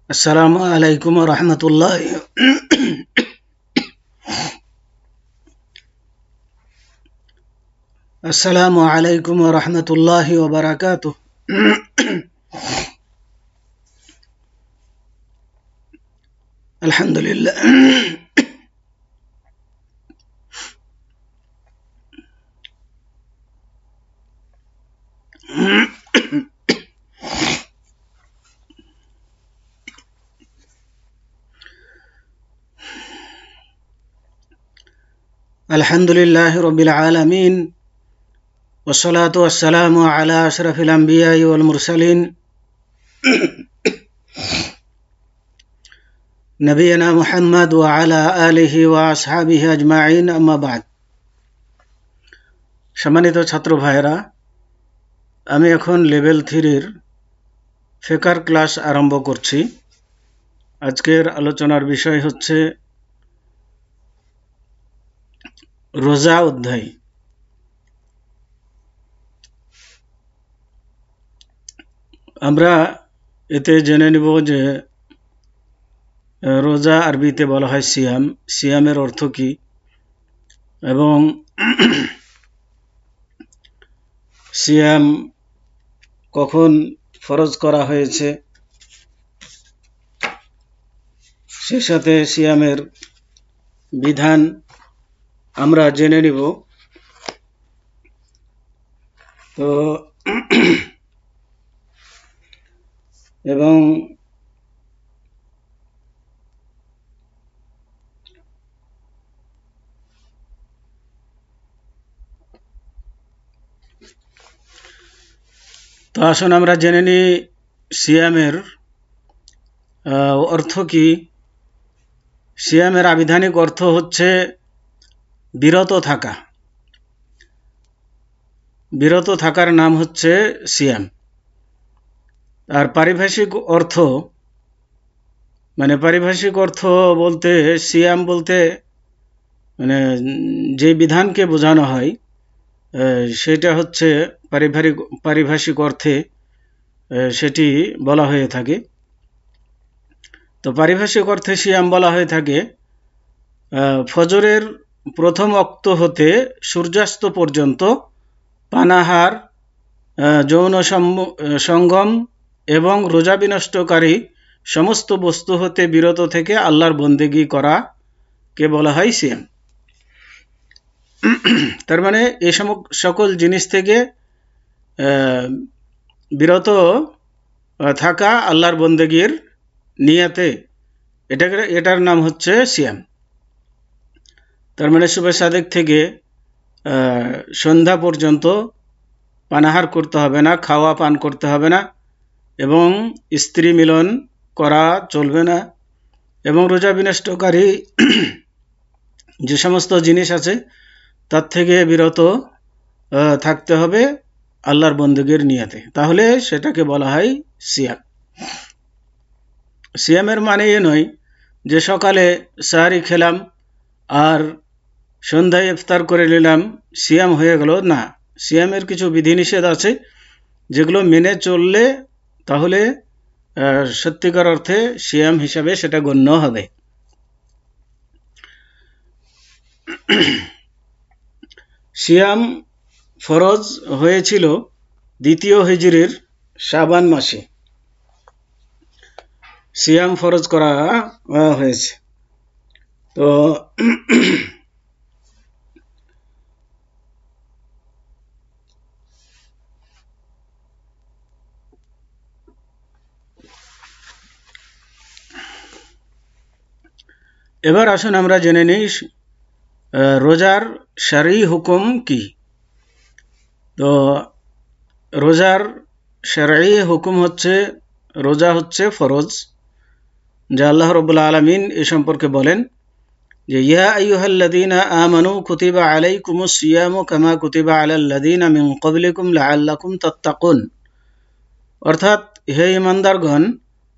আসসালামু আলাইকুম রহমতুল্লাহ। আসসালামু আলাইকুম রহমতুল্লাহ ওবরাকাতুহ। আলহামদুলিল্লাহ। আলহামদুলিল্লাহ রবিল আলামিন ওয়াসসালাতু ওয়াসসালামু আলা আশরাফিল আম্বিয়া ওয়াল মুরসালিন নবিয়িনা মুহাম্মদ ওয়া আলা আলিহি ওয়া আসহাবিহি আজমাইন, আম্মা বাদ। সম্মানিত ছাত্র ভাইরা, আমি এখন লেভেল 3-র ফিকহ ক্লাস আরম্ভ করছি। আজকের আলোচনার বিষয় হচ্ছে রোজা অধ্যায়। আমরা এতে জেনে নিব যে রোজা আরবিতে বলা হয় সিয়াম। সিয়ামের অর্থ কি এবং সিয়াম কখন ফরজ করা হয়েছে, সে সাথে সিয়ামের বিধান আমরা জেনে নিব। তো এবং তো আসুন আমরা জেনে নিই সিয়ামের অর্থ কি। সিয়ামের আবিধানিক অর্থ হচ্ছে বিরত থাকা। বিরত থাকার নাম হচ্ছে সিয়াম। আর পারিভাষিক অর্থ বলতে সিয়াম বলতে যে বিধানকে বোঝানো হয় সেটা হচ্ছে পারিভাষিক অর্থে সেটি বলা হয়ে থাকে। তো পারিভাষিক অর্থে সিয়াম বলা হয়ে থাকে ফজরের প্রথম ওয়াক্ত হতে সূর্যাস্ত পর্যন্ত পানাহার, যৌন সঙ্গম এবং রোজা বিনষ্টকারী সমস্ত বস্তু হতে বিরত থেকে আল্লাহর বন্দেগী করাকে বলা হয় সিয়াম। তার মানে এই সকল জিনিস থেকে বিরত থাকা আল্লাহর বন্দেগীর নিয়াতে, এটার নাম হচ্ছে সিয়াম। তার মানে সুবহ সাদেক থেকে সন্ধ্যা পর্যন্ত পানাহার করতে হবে না, খাওয়া পান করতে হবে না, এবং স্ত্রী মিলন করা চলবে না, এবং রোজা বিনষ্টকারী যে সমস্ত জিনিস আছে তার থেকে বিরত থাকতে হবে আল্লাহর বন্দেগীর নিয়াতে। তাহলে সেটাকে বলা হয় সিয়াম। সিয়ামের মানে এ নয় যে সকালে সাহারি খেলাম আর সন্ধ্যায় ইফতার করে নিলাম, সিয়াম হয়ে গেল না। সিয়ামের কিছু বিধিনিষেধ আছে যেগুলো মেনে চললে তাহলে সত্যিকার অর্থে সিয়াম হিসাবে সেটা গণ্য হবে। সিয়াম ফরজ হয়েছিল 2য় হিজরির শাবান মাসে। সিয়াম ফরজ করা হয়েছে। তো এবার আসুন আমরা জেনে নিই রোজার শরঈ হুকুম কি। তো রোজার শরঈ হুকুম হচ্ছে রোজা হচ্ছে ফরজ, যা আল্লাহ রাব্বুল আলামিন এ সম্পর্কে বলেন যে ইয়া আইয়ুহাল্লাযীনা আমানু কুতিবা আলাইকুমুস সিয়ামু কামা কুতিবা আলাল্লাযীনা মিন ক্বাবলিকুম লাআল্লাকুম তাত্তাকুন। অর্থাৎ হে ঈমানদারগণ,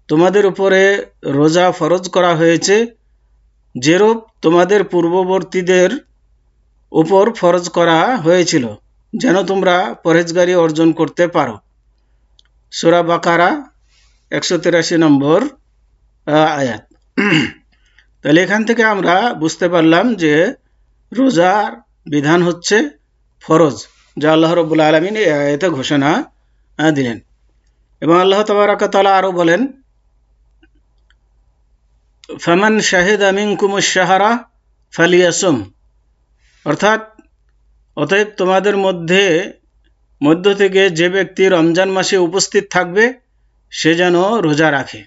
তোমাদের উপরে রোজা ফরজ করা হয়েছে যেরূপ তোমাদের পূর্ববর্তীদের উপর ফরজ করা হয়েছিল, যেন তোমরা পরহেজগারি অর্জন করতে পারো। সূরা বাকারা 183 নম্বর আয়াত। তাহলে এখান থেকে আমরা বুঝতে পারলাম যে রোজার বিধান হচ্ছে ফরজ, যা আল্লাহ রাব্বুল আলামিন এই আয়াতে ঘোষণা দিলেন। এবং আল্লাহ তাবারাক ওয়া তাআলা আরো বলেন, ফামান শাহিদা মিনকুমুশ শাহরা ফালিয়াসুম, অর্থাৎ অতএব তোমাদের মধ্য থেকে যে ব্যক্তি রমজান মাসে উপস্থিত থাকবে সে যেন রোজা রাখে।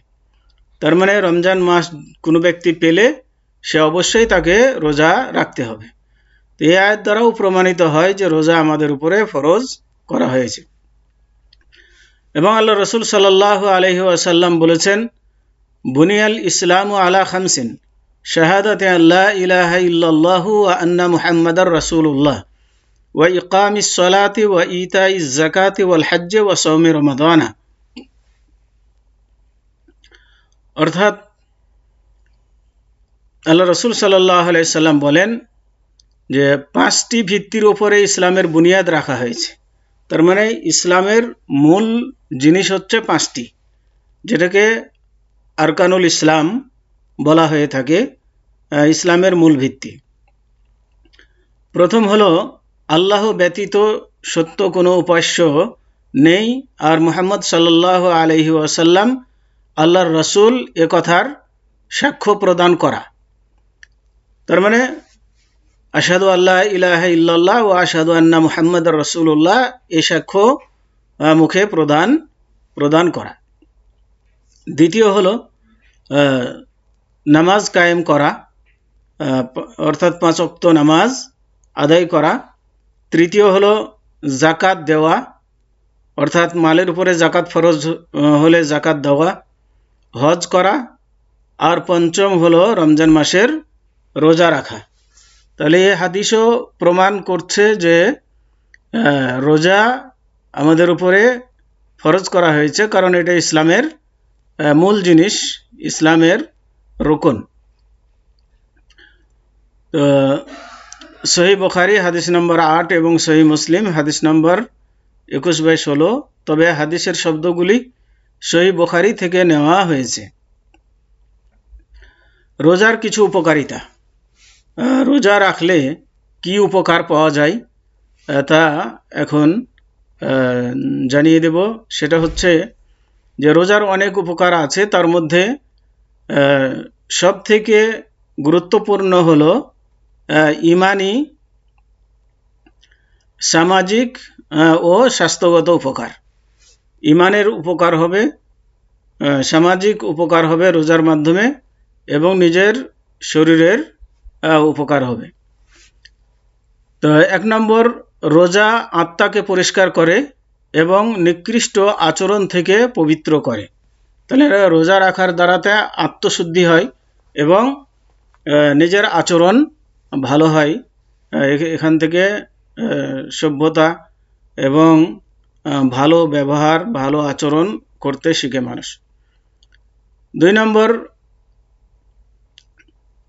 তার মানে রমজান মাস কোনো ব্যক্তি পেলে সে অবশ্যই তাকে রোজা রাখতে হবে। তো এই আয়াত দ্বারাও প্রমাণিত হয় যে রোজা আমাদের উপরে ফরজ করা হয়েছে। এবং আল্লাহ রসুল সাল্লাল্লাহু আলাইহি ওয়াসাল্লাম বলেছেন, বুনিয়াল ইসলামু আলা খামসিন, শাহাদাতে আল্লা ইলাহা ইল্লাল্লাহু ওয়া আন্না মুহাম্মাদার রাসূলুল্লাহ ওয়া ইকামিস সালাতি ওয়া ইতাইজ যাকাতি ওয়াল হজ্জ ওয়া সাওমি রমাদানা। অর্থাৎ আল্লাহ রসুল সাল্লাল্লাহু আলাইহি সাল্লাম বলেন যে 5টি ভিত্তির উপরে ইসলামের বুনিয়াদ রাখা হয়েছে। তার মানে ইসলামের মূল জিনিস হচ্ছে 5টি, যেটাকে আরকানুল ইসলাম বলা হয়ে থাকে, ইসলামের মূল ভিত্তি। প্রথম হলো আল্লাহ ব্যতীত সত্য কোনো উপাস্য নেই, আর মুহাম্মদ সাল্লাল্লাহু আলাইহি ওয়াসাল্লাম আল্লাহর রসুল এ কথার সাক্ষ্য প্রদান করা। তার মানে আশহাদু আল্লা ইলাহা ইল্লাল্লাহ ওয়া আশহাদু আন্না মুহাম্মাদার রাসূলুল্লাহ এই সাক্ষ্য মুখে প্রদান করা। দ্বিতীয় হলো নামাজ কায়েম করা, অর্থাৎ 5 ওয়াক্ত নামাজ আদায় করা। তৃতীয় হলো যাকাত দেওয়া, অর্থাৎ মালের উপরে যাকাত ফরজ হলে যাকাত দেওয়া, হজ করা। আর পঞ্চম হলো রমজান মাসের রোজা রাখা। তাহলে এই হাদিসও প্রমাণ করছে যে রোজা আমাদের উপরে ফরজ করা হয়েছে, কারণ এটা ইসলামের মূল জিনিস, ইসলামের রুকন। তো সহিহ বুখারী হাদিস নম্বর 8 এবং সহিহ মুসলিম হাদিস নম্বর 21/16, তবে হাদিসের শব্দগুলি সহিহ বুখারী থেকে নেওয়া হয়েছে। রোজার কিছু উপকারিতা। রোজা রাখলে কি উপকার পাওয়া যায় তা এখন জানিয়ে দেব। সেটা হচ্ছে যে রোজার অনেক উপকার আছে, তার মধ্যে সব থেকে গুরুত্বপূর্ণ হলো ইমানি, সামাজিক ও স্বাস্থ্যগত উপকার। ইমানের উপকার হবে, সামাজিক উপকার হবে রোজার মাধ্যমে, এবং নিজের শরীরের উপকার হবে। তো 1 নম্বর, রোজা আত্মাকে পরিষ্কার করে এবং নিকৃষ্ট আচরণ থেকে পবিত্র করে। তাহলে রোজা রাখার দ্বারাতে আত্মশুদ্ধি হয় এবং নিজের আচরণ ভালো হয়। এখান থেকে সভ্যতা এবং ভালো ব্যবহার, ভালো আচরণ করতে শিখে মানুষ। 2 নম্বর,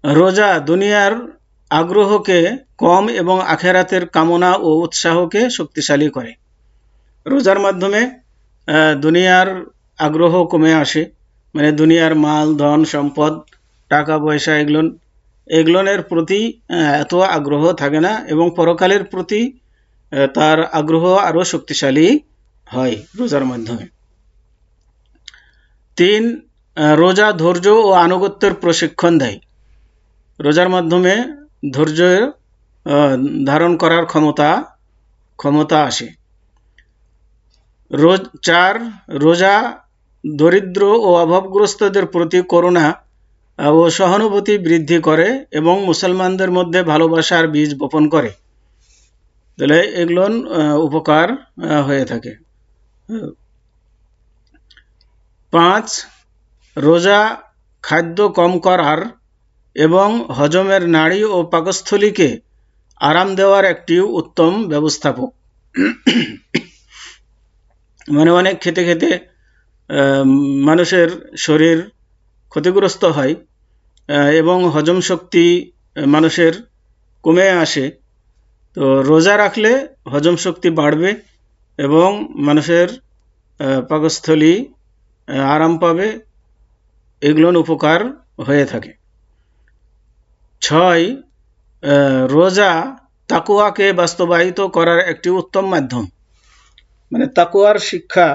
রোজা দুনিয়ার আগ্রহকে কম এবং আখেরাতের কামনা ও উৎসাহকে শক্তিশালী করে। রোজার মাধ্যমে দুনিয়ার আগ্রহ কমে আসে, মানে দুনিয়ার মাল, ধন, সম্পদ, টাকা পয়সা এগুলোর প্রতি এত আগ্রহ থাকে না, এবং পরকালের প্রতি তার আগ্রহ আরো শক্তিশালী হয় রোজার মাধ্যমে। 3, রোজা ধৈর্য ও আনুগত্যের প্রশিক্ষণ দেয়। রোজার মাধ্যমে ধৈর্য ধারণ করার ক্ষমতা আসে। 4, রোজা দরিদ্র ও অভাবগ্রস্তদের প্রতি করুণা ও সহানুভূতি বৃদ্ধি করে এবং মুসলমানদের মধ্যে ভালোবাসার বীজ বপন করে। তাহলে এগুলো উপকার হয়ে থাকে। 5, রোজা খাদ্য কম করার এবং হজমের নাড়ি ও পাকস্থলীকে আরাম দেওয়ার একটি উত্তম ব্যবস্থাপক। মানে অনেক খেতে খেতে মানুষের শরীর ক্ষতিগ্রস্ত হয় এবং হজম শক্তি মানুষের কমে আসে। তো রোজা রাখলে হজম শক্তি বাড়বে এবং মানুষের পাকস্থলী আরাম পাবে এগুলোর উপকার হয়ে থাকে। 6 রোজা তাকওয়াকে বাস্তবায়িত করার একটি উত্তম মাধ্যম, মানে তাকওয়ার শিক্ষা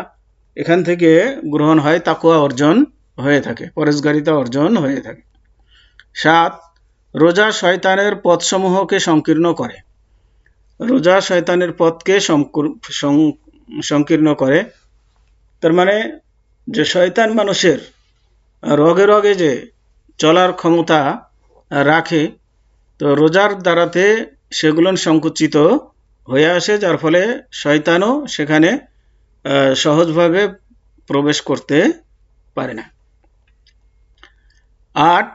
এখান থেকে গ্রহণ হয়, তাকওয়া অর্জন হয়ে থাকে, পরেশগারিতা অর্জন হয়ে থাকে। 7 রোজা শয়তানের পথসমূহকে সংকীর্ণ করে, রোজা শয়তানের পথকে সংকীর্ণ করে। তার মানে যে শয়তান মানুষের রগে রগে যে চলার ক্ষমতা রাখে, তো রোজার দ্বারাতে সেগুলো সংকুচিত হয়ে আসে, যার ফলে শয়তানও সেখানে সহজভাবে প্রবেশ করতে পারে না। 8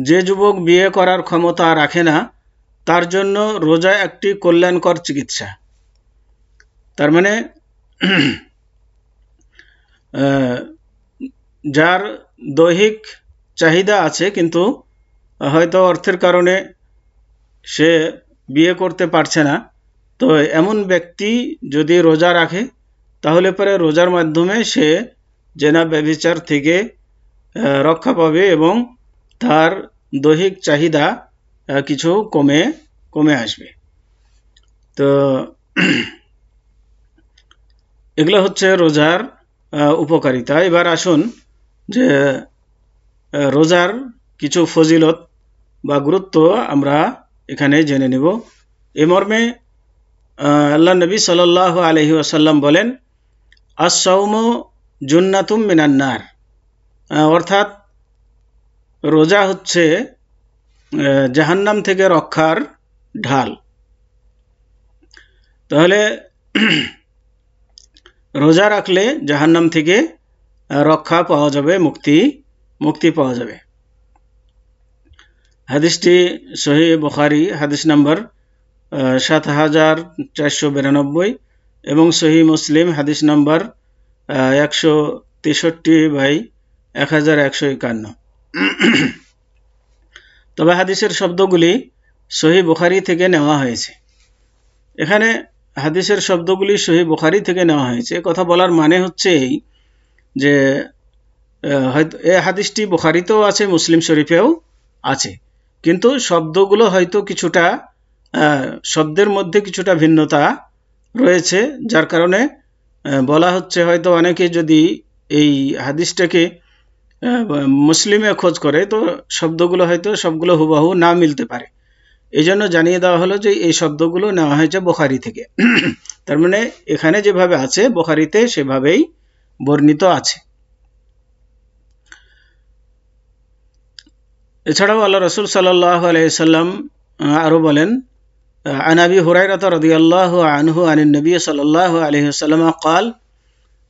যে যুবক বিয়ে করার ক্ষমতা রাখে না তার জন্য রোজা একটি কল্যাণকর চিকিৎসা। তার মানে যার দৈহিক চাহিদা আছে কিন্তু হয়তো অর্থের কারণে সে বিয়ে করতে পারছে না, তো এমন ব্যক্তি যদি রোজা রাখে তাহলে পরে রোজার মাধ্যমে সে জেনা ব্যভিচার থেকে রক্ষা পাবে এবং তার দৈহিক চাহিদা কিছু কমে আসবে। তো এগুলো হচ্ছে রোজার উপকারিতা। এবার আসুন যে রোজার কিছু ফজিলত বা গুরুত্ব আমরা এখানে জেনে নেব। এ মর্মে আল্লাহ নবী সাল্লাল্লাহু আলাইহি ওয়াসাল্লাম বলেন, আস-সাওমু জুন্নাতুম মিনান নার, অর্থাৎ রোজা হচ্ছে জাহান্নাম থেকে রক্ষার ঢাল। তাহলে রোজা রাখলে জাহান্নাম থেকে রক্ষা পাওয়া যাবে, মুক্তি পাওয়া যাবে। হাদিসটি সহিহ বুখারী হাদিস নাম্বার ৭৪৯২ এবং সহিহ মুসলিম হাদিস নাম্বার ১৬৩/1151। তবে হাদিসের শব্দগুলি সহিহ বুখারী থেকে নেওয়া হয়েছে। এখানে হাদিসের শব্দগুলি সহিহ বুখারী থেকে নেওয়া হয়েছে, কথা বলার মানে হচ্ছে এই যে হয়তো এই হাদিসটি বুখারীতেও আছে, মুসলিম শরীফেও আছে, কিন্তু শব্দগুলো হয়তো কিছুটা শব্দের মধ্যে কিছুটা ভিন্নতা রয়েছে, যার কারণে বলা হচ্ছে হয়তো অনেকে যদি এই হাদিসটাকে মুসলিমে খোঁজ করে তো শব্দগুলো হয়তো সবগুলো হুবহু না মিলতে পারে। এই জন্য জানিয়ে দেওয়া হলো যে এই শব্দগুলো নেওয়া হয়েছে বুখারী থেকে। তার মানে এখানে যেভাবে আছে বুখারীতে সেভাবেই বর্ণিত আছে। এছাড়াও আল্লাহ রাসূল সাল্লাল্লাহু আলাইহি সাল্লাম আরো বলেন, আন আবি হুরায়রা রাদিয়াল্লাহু আনহু আনিন নবী সাল্লাল্লাহু আলাইহি ওয়াসাল্লাম قال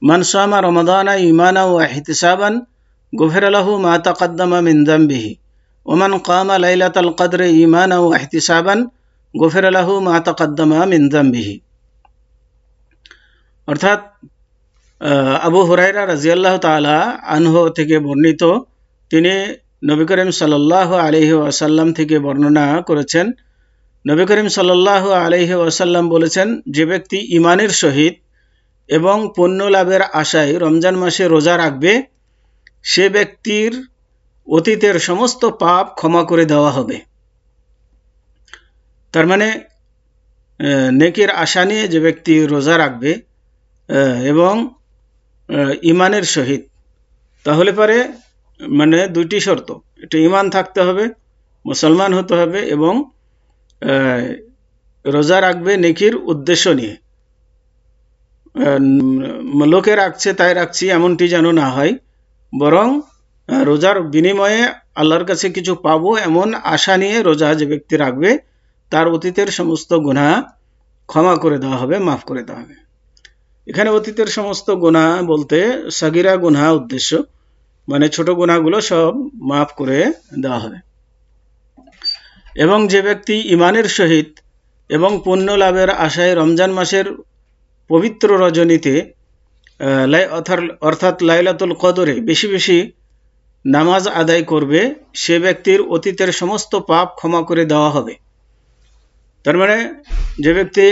من صام رمضان إيمانا واحتسابا غفر له ما تقدم من ذنبه ومن قام ليلة القدر إيمانا واحتسابا غفر له ما تقدم من ذنبه। অর্থাৎ আবু হুরায়রা রাদিয়াল্লাহু তাআলা আনহু থেকে বর্ণিত, তিনি নবী করিম সাল্লাল্লাহু আলাইহি ওয়াসাল্লাম থেকে বর্ণনা করেছেন, নবী করিম সাল্লাল্লাহু আলাইহি ওয়াসাল্লাম বলেছেন, যে ব্যক্তি ঈমানের সহিত এবং পুণ্য লাভের আশায় রমজান মাসে রোজা রাখবে সে ব্যক্তির অতীতের সমস্ত পাপ ক্ষমা করে দেওয়া হবে। তার মানে নেকির আশা নিয়ে যে ব্যক্তি রোজা রাখবে এবং ঈমানের সহিত, তাহলে পরে মানে দুইটি শর্ত, এটা ঈমান থাকতে হবে, মুসলমান হতে হবে এবং রোজা রাখবে নেকির উদ্দেশ্য নিয়ে। লোকে রাখছে তাই রাখছি এমনটি যেন না হয়, বরং রোজার বিনিময়ে আল্লাহর কাছে কিছু পাবো এমন আশা নিয়ে রোজা যে ব্যক্তি রাখবে তার অতীতের সমস্ত গুনাহ ক্ষমা করে দেওয়া হবে, মাফ করে দেওয়া হবে। এখানে অতীতের সমস্ত গুনাহ বলতে সাগিরা গুনাহ উদ্দেশ্য, মানে ছোট গুনাহগুলো সব মাফ করে দেওয়া হবে। এবং যে ব্যক্তি ঈমানের সহিত এবং পুণ্য লাভের আশায় রমজান মাসের পবিত্র রজনীতে অর্থাৎ লাইলাতুল কদরে বেশি বেশি নামাজ আদায় করবে সে ব্যক্তির অতীতের সমস্ত পাপ ক্ষমা করে দেওয়া হবে। তার মানে যে ব্যক্তি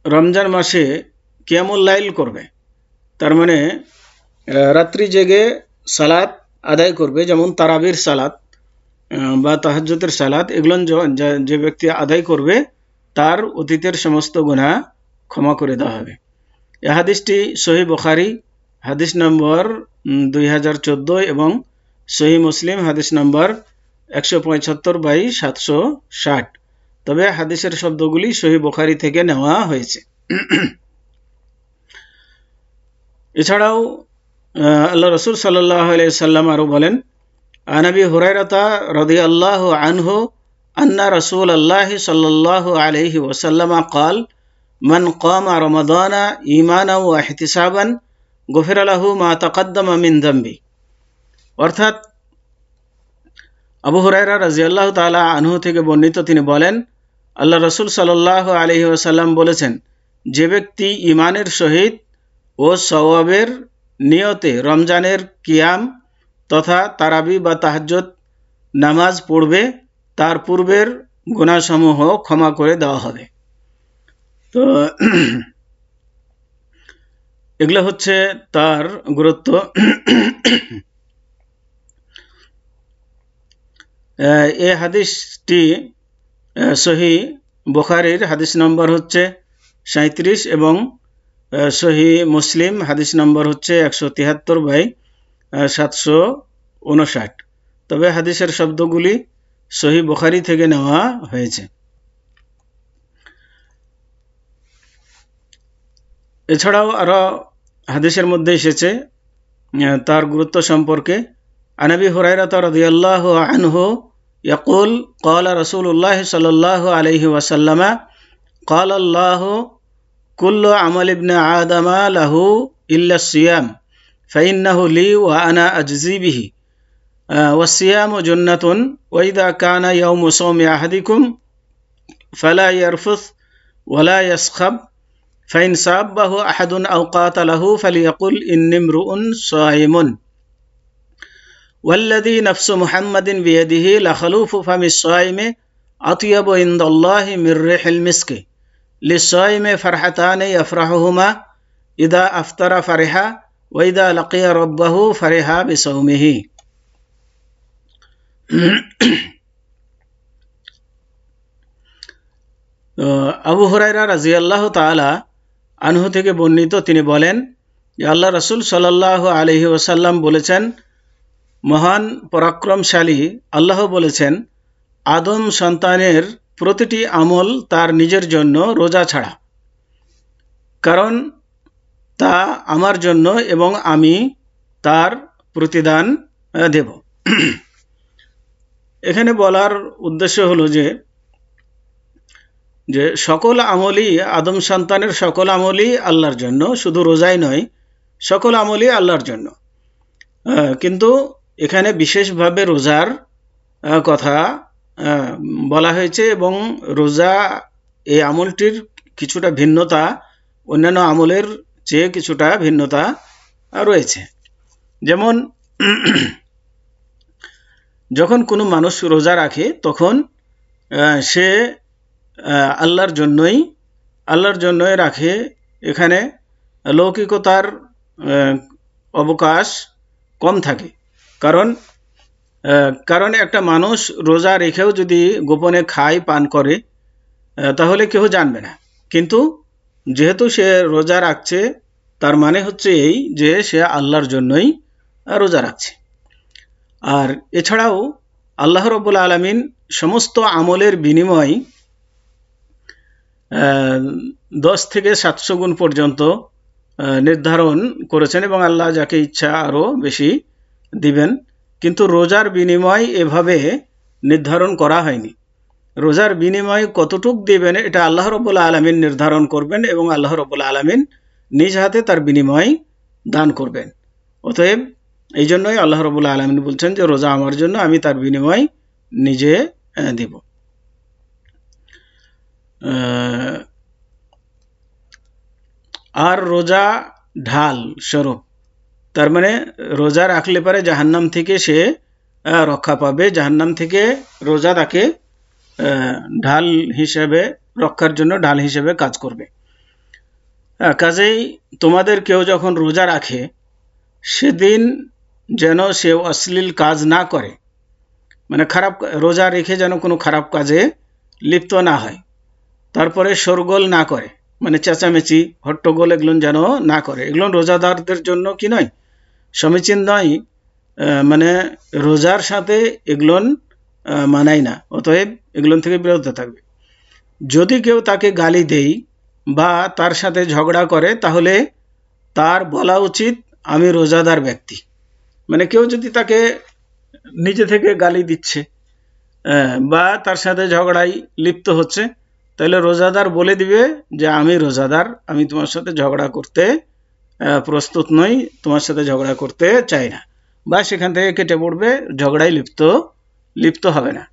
রমজান মাসে কিয়ামুল লাইল করবে তার মানে রাত্রি জেগে সালাত আদায় করবে, যেমন তারাবির সালাত বা তাহাজ্জুদের সালাত, এগুলো যে ব্যক্তি আদায় করবে তার অতীতের সমস্ত গুনাহ ক্ষমা করে দেওয়া হবে। এই হাদিসটি সহিহ বুখারী হাদিস নম্বর 2014 এবং সহিহ মুসলিম হাদিস নম্বর 175/760। তবে হাদিসের শব্দগুলি সহিহ বুখারী থেকে নেওয়া হয়েছে। এছাড়াও আল্লাহ রাসূল সাল্লাল্লাহু আলাইহি সাল্লাম আরো বলেন, আন আবি হুরায়রা রাদিয়াল্লাহু আনহু আন্না রাসূলুল্লাহ সাল্লাল্লাহু আলাইহি ওয়াসাল্লাম قال من قام رمضان ঈমানা ওয়া ইহতিসাবান গুফিরা লাহু মা তাকাদ্দামা মিন যামবি। অর্থাৎ আবু হুরায়রা রাদিয়াল্লাহু তাআলা আনহু থেকে বর্ণিত, তিনি বলেন, আল্লাহ রাসূল সাল্লাল্লাহু আলাইহি ওয়াসাল্লাম বলেছেন, যে ব্যক্তি ঈমানের সহিত ও সওয়াবের নিয়তে রমজানের কিয়াম তথা তারাবি বা তাহাজ্জুদ নামাজ পড়বে, তার পূর্বের গুনাহসমূহ ক্ষমা করে দেওয়া হবে। তো এগুলো হচ্ছে তার গুরুত্ব। এই হাদিসটি সহিহ বুখারীর হাদিস নম্বর হচ্ছে 37 এবং সহিহ মুসলিম হাদিস নম্বর হচ্ছে 173/759। তবে হাদিসের শব্দগুলি সহিহ বুখারী থেকে নেওয়া হয়েছে। এছাড়াও আরো হাদিসের মধ্যে এসেছে তার গুরুত্ব সম্পর্কে। আন আবি হুরায়রা রাদিয়াল্লাহু আনহু ইয়াকুল ক্বালা রাসূলুল্লাহ সাল্লাল্লাহু আলাইহি ওয়াসাল্লাম ক্বালা আল্লাহু কুল্লু আমাল ইবনে আদম লাহু ইল্লা সিয়াম ফাইন্নাহু লি ওয়া আনা আজজি বিহি ওয়াস-সিয়ামু জান্নাতুন ওয়া ইযা কানা ইয়াউমু সাওমি আহাদিকুম ফালা ইয়ারফুস ওয়ালা ইয়াসখাব ফাইন সাব্বাহু আহাদুন আও কাতালাহু ফালিয়াকুল ইন্নী ইমরুউন সায়িমুন ওয়াল্লাযী নাফসু মুহাম্মাদিন বিয়াদিহি লাখালুফু ফামিস সায়িমি আতয়াবু ইনদাল্লাহি মির রিহিল মিসকি লিস-সায়িমি ফারহাতানি ইয়াফরাহুহুমা ইযা আফতারা ফারিহা ওয়া ইযা লাকিয়া রাব্বাহু ফারিহা বিসাওমিহি। আবু হুরায়রা রাদিয়াল্লাহু তাআলা আনহু থেকে বর্ণিত, তিনি বলেন যে আল্লাহ রাসূল সাল্লাল্লাহু আলাইহি ওয়াসাল্লাম বলেছেন, মহান পরাক্রমশালী আল্লাহ বলেছেন, আদম সন্তানের প্রতিটি আমল তার নিজের জন্য রোজা ছাড়া, কারণ তা আমার জন্য এবং আমি তার প্রতিদান দেব। এখানে বলার উদ্দেশ্য হলো যে সকল আমলই, আদম সন্তানের সকল আমলই আল্লাহর জন্য, শুধু রোজাই নয়, সকল আমলই আল্লাহর জন্য। কিন্তু এখানে বিশেষভাবে রোজার কথা বলা হয়েছে এবং রোজা এই আমলটির কিছুটা ভিন্নতা, অন্যান্য আমলের চেয়ে কিছুটা ভিন্নতা রয়েছে। যেমন যখন কোনো মানুষ রোজা রাখে তখন সে আল্লাহর জন্যই রাখে। এখানে লৌকিকতার অবকাশ কম থাকে, কারণ একটা মানুষ রোজা রেখেও যদি গোপনে খায় পান করে তাহলে কেউ জানবে না, কিন্তু যেহেতু সে রোজা রাখছে তার মানে হচ্ছে এই যে সে আল্লাহর জন্যই রোজা রাখছে। আর এছাড়াও আল্লাহ রাব্বুল আলামিন সমস্ত আমলের বিনিময় 10 থেকে 700 গুণ পর্যন্ত নির্ধারণ করেছেন এবং আল্লাহ যাকে ইচ্ছা আরো বেশি দিবেন, কিন্তু রোজার বিনিময় এভাবে নির্ধারণ করা হয়নি। রোজার বিনিময় কতটুক দিবেন এটা আল্লাহ রাব্বুল আলামিন নির্ধারণ করবেন এবং আল্লাহ রাব্বুল আলামিন নিজ হাতে তার বিনিময় দান করবেন। অতএব এই জন্যই আল্লাহ রাব্বুল আলামিন বলছেন যে রোজা আমার জন্য, আমি তার বিনিময় নিজে দেব। আর রোজা ঢাল স্বরূপ, তার মানে রোজা রাখলে পরে জাহান্নাম থেকে সে রক্ষা পাবে, জাহান্নাম থেকে রোজা তাকে ঢাল হিসেবে, রক্ষার জন্য ঢাল হিসেবে কাজ করবে। কাজেই তোমাদের কেউ যখন রোজা রাখে সেদিন যেন সে অশ্লীল কাজ না করে, মানে খারাপ রোজা রেখে যেন কোনো খারাপ কাজে লিপ্ত না হয়, তারপরে শোরগোল না করে, মানে চেঁচামেচি হট্টগোল এগুলো যেন না করে। এগুলো রোজাদারদের জন্য কি নয়, সমীচীন নয়, মানে রোজার সাথে এগুলো মানায় না, অতএব এগুলো থেকে বিরত থাকবে। যদি কেউ তাকে গালি দেয় বা তার সাথে ঝগড়া করে তাহলে তার বলা উচিত আমি রোজাদার ব্যক্তি। মানে কেউ যদি তাকে নিজে থেকে গালি দিচ্ছে বা তার সাথে ঝগড়ায় লিপ্ত হচ্ছে, তাহলে রোজাদার বলে দিবে যে আমি রোজাদার, আমি তোমার সাথে ঝগড়া করতে প্রস্তুত নই, তোমার সাথে ঝগড়া করতে চাই না, বা সেখান থেকে কেটে পড়বে, ঝগড়ায় লিপ্ত হবে না,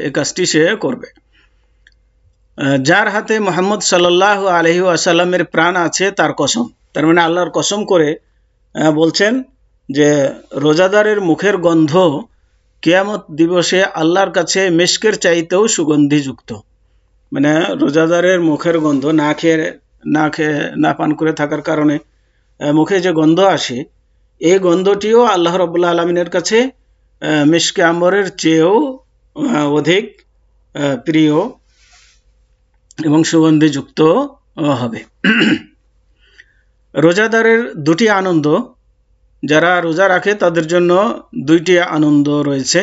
এই কাজটি সে করবে। যার হাতে মুহাম্মদ সাল্লাল্লাহু আলাইহি ওয়াসাল্লামের প্রাণ আছে তার কসম, তার মানে আল্লাহর কসম করে বলছেন যে রোজাদারের মুখের গন্ধ কিয়ামত দিবসে আল্লাহর কাছে মিশকের চাইতেও সুগন্ধিযুক্ত। মানে রোজাদারের মুখের গন্ধ না পান করে থাকার কারণে মুখে যে গন্ধ আসে, এই গন্ধটিও আল্লাহ রাব্বুল আলামিনের কাছে মিশকে আম্বরের চেয়েও অধিক প্রিয় এবং সুগন্ধিযুক্ত হবে। রোজাদারের দুটি আনন্দ, যারা রোজা রাখে তাদের জন্য দুইটি আনন্দ রয়েছে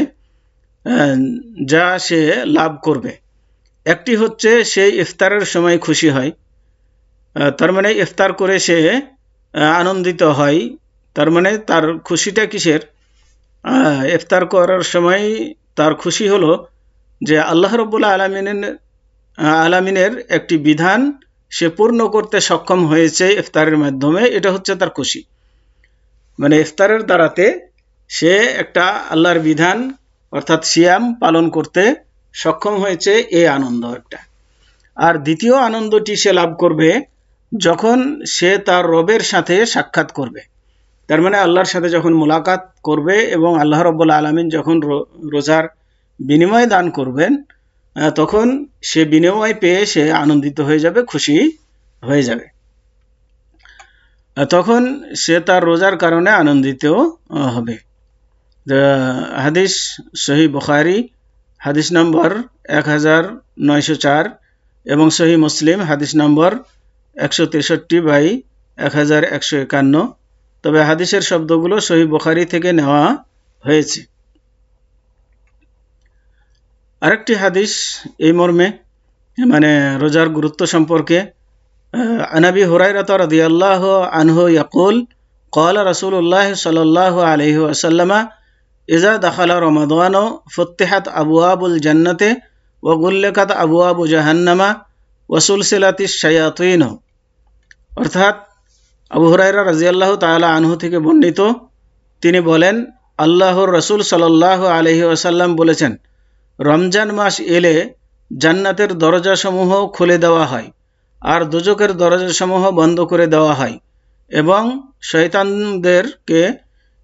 যা সে লাভ করবে। একটি হচ্ছে সে ইফতারের সময় খুশি হয়, তার মানে ইফতার করে সে আনন্দিত হয়। তার মানে তার খুশিটা কিসের? ইফতার করার সময় তার খুশি হলো যে আল্লাহ রাব্বুল আলামিনের একটি বিধান সে পূর্ণ করতে সক্ষম হয়েছে ইফতারের মাধ্যমে, এটা হচ্ছে তার খুশি। মানে ইফতারের দ্বারাতে সে একটা আল্লাহর বিধান অর্থাৎ সিয়াম পালন করতে সক্ষম হয়েছে, এই আনন্দ একটা। আর দ্বিতীয় আনন্দটি সে লাভ করবে যখন সে তার রবের সাথে সাক্ষাৎ করবে। তার মানে আল্লাহর সাথে যখন মোলাকাত করবে এবং আল্লাহ রাব্বুল আলামিন যখন রোজার বিনিময় দান করবেন, তখন সে বিনিময় পেয়ে সে আনন্দিত হয়ে যাবে, খুশি হয়ে যাবে, তখন সে তার রোজার কারণে আনন্দিত হবে। হাদিস সহিহ বুখারী হাদিস নম্বর 1904 এবং সহিহ মুসলিম হাদিস নম্বর 163/1151। তবে হাদিসের শব্দগুলো সহিহ বুখারী থেকে নেওয়া হয়েছে। আরেকটি হাদিস এই মর্মে, মানে রোজার গুরুত্ব সম্পর্কে, عن أبي هريرة رضي الله عنه يقول قال رسول الله صلى الله عليه وسلم إذا دخل رمضان فتحت أبواب الجنة وغلقت أبواب جهنم وسلسلت الشياطين। অর্থাৎ আবু হুরায়রা রাদিয়াল্লাহু তাআলা আনহু থেকে বর্ণিত, তিনি বলেন আল্লাহর রাসূল সাল্লাল্লাহু আলাইহি ওয়াসাল্লাম বলেছেন, রমজান মাস এলে জান্নাতের দরজাসমূহ খুলে দেওয়া হয় আর দোজখের দরজাসমূহ বন্ধ করে দেওয়া হয় এবং শয়তানদেরকে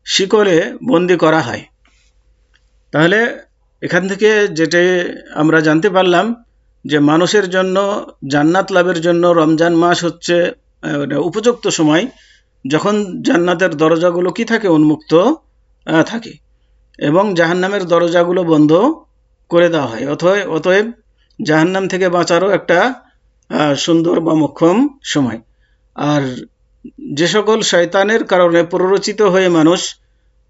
শিকলে বন্দী করা হয়। তাহলে এখান থেকে যেটা আমরা জানতে পারলাম যে মানুষের জন্য জান্নাত লাভের জন্য রমজান মাস হচ্ছে উপযুক্ত সময়, যখন জান্নাতের দরজাগুলো কি থাকে, উন্মুক্ত থাকে এবং জাহান্নামের দরজাগুলো বন্ধ করে দেওয়া হয়। অতএব জাহান্নাম থেকে বাঁচারও একটা সুন্দর বা মোক্ষম সময়। আর যে সকল শয়তানের কারণে প্ররোচিত হয়ে মানুষ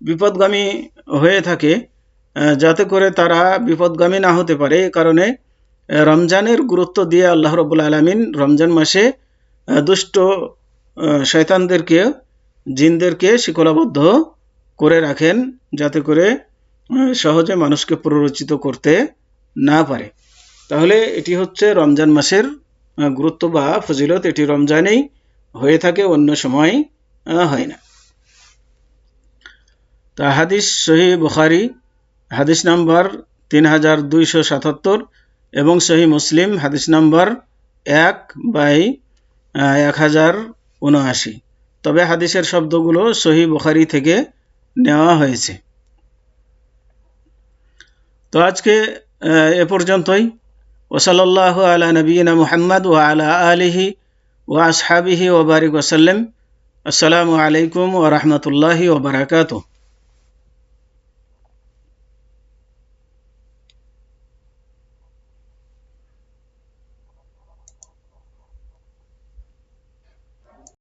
বিপদগামী হয়ে থাকে, যাতে করে তারা বিপদগামী না হতে পারে, এই কারণে রমজানের গুরুত্ব দিয়ে আল্লাহ রাব্বুল আলামিন রমজান মাসে দুষ্ট শয়তানদেরকে, জিনদেরকে শিকলাবদ্ধ করে রাখেন, যাতে করে সহজে মানুষকে প্ররোচিত করতে না পারে। তাহলে এটি হচ্ছে রমজান মাসের গুরুত্ব বা ফজিলত, এটি রমজানেই হয়ে থাকে, অন্য সময় হয় না। তা হাদিস সহিহ বুখারী হাদিস নাম্বার 3277 এবং সহিহ মুসলিম হাদিস নাম্বার 1/1079। তবে হাদিসের শব্দগুলো সহিহ বুখারী থেকে নেওয়া হয়েছে। তো আজকে এ পর্যন্তই। ওয়া সাল্লাল্লাহু আলা নবিয়িনা মুহাম্মদ ওয়া আলা আলিহি ওয়া আসহাবিহি ওয়া বারিক ওয়া সাল্লাম। আসসালামু আলাইকুম ওয়া রাহমাতুল্লাহি ওয়া বারাকাতুহু।